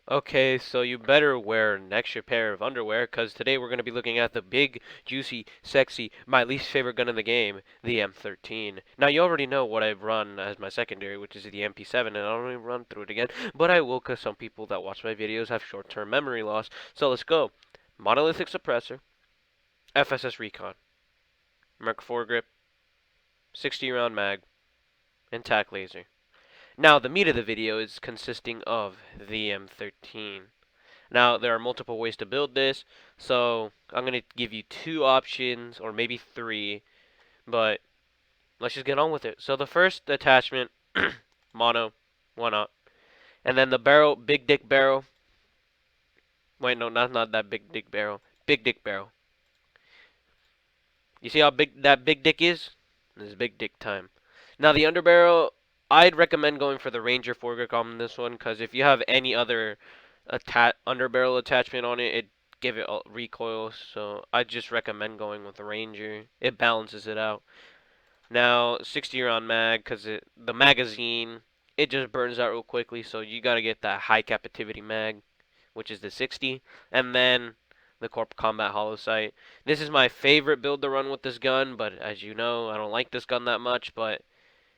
Okay, so you better wear an extra pair of underwear, because today we're going to be looking at the big, juicy, sexy, my least favorite gun in the game, the M13. Now, you already know what I've run as my secondary, which is the MP7, and I don't even run through it again, but I will, because some people that watch my videos have short-term memory loss. So let's go. Monolithic suppressor, FSS Recon, Merc foregrip, 60 round mag, and tac laser. Now, the meat of the video is consisting of the M13. Now, there are multiple ways to build this, so I'm going to give you two options, or maybe three, but let's just get on with it. So the first attachment, mono, why not? And then the barrel, big dick barrel. Wait, no, not that big dick barrel. Big dick barrel. You see how big that big dick is? This is big dick time. Now the underbarrel, I'd recommend going for the Ranger foregrip on this one, because if you have any other underbarrel attachment on it, it give it a recoil. So I just recommend going with the Ranger. It balances it out. Now 60 round mag, because the magazine it just burns out real quickly. So you gotta get that high captivity mag, which is the 60, and then the Corp Combat Hollow Sight. This is my favorite build to run with this gun, but as you know, I don't like this gun that much, but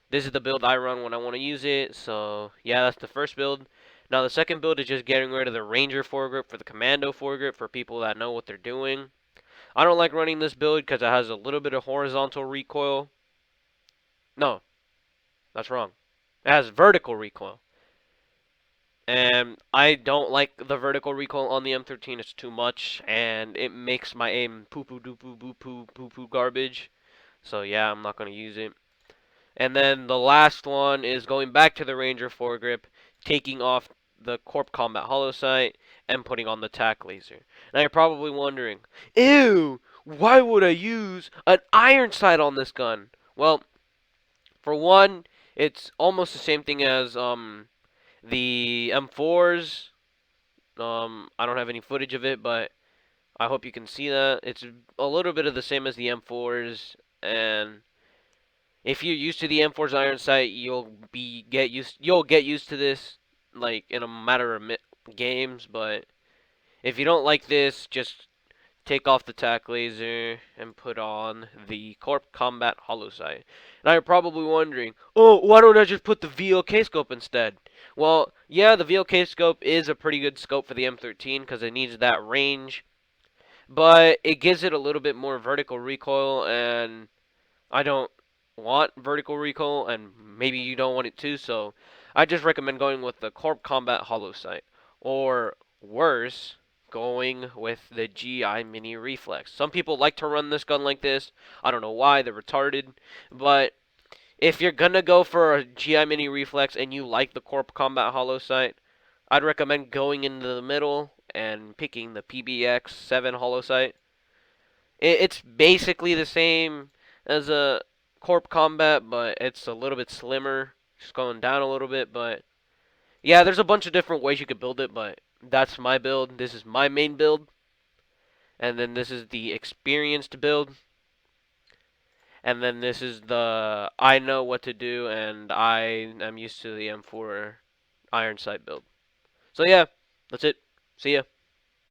this is the build I run when I want to use it. So yeah, that's the first build. Now the second build is just getting rid of the Ranger foregrip for the Commando foregrip for people that know what they're doing. I don't like running this build because it has a little bit of horizontal recoil. No, that's wrong. It has vertical recoil. And I don't like the vertical recoil on the M13. It's too much, and it makes my aim poo poo doo poo boo poo poo poo garbage. So yeah, I'm not gonna use it. And then the last one is going back to the Ranger foregrip, taking off the Corp Combat Hollow Sight, and putting on the tac laser. Now you're probably wondering, ew, why would I use an iron sight on this gun? Well, for one, it's almost the same thing as the M4s. I don't have any footage of it, but I hope you can see that. It's a little bit of the same as the M4s, and if you're used to the M4's iron sight, you'll get used to this like in a matter of games. But if you don't like this, just take off the tac laser and put on the Corp Combat Hollow Sight. Now you're probably wondering, oh, why don't I just put the VLK scope instead? Well, yeah, the VLK scope is a pretty good scope for the M13 because it needs that range, but it gives it a little bit more vertical recoil, and I don't want vertical recoil, and maybe you don't want it too, so I just recommend going with the Corp Combat Hollow Sight. Or worse, going with the GI Mini Reflex. Some people like to run this gun like this. I don't know why, they're retarded. But if you're gonna go for a GI Mini Reflex and you like the Corp Combat Hollow Sight, I'd recommend going into the middle and picking the PBX 7 Hollow Sight. It's basically the same as a Corp Combat, but it's a little bit slimmer, just going down a little bit. But yeah, there's a bunch of different ways you could build it, but that's my build. This is my main build, and then this is the experienced build, and then this is the I know what to do, and I am used to the M4 iron sight build. So yeah, that's it. See ya.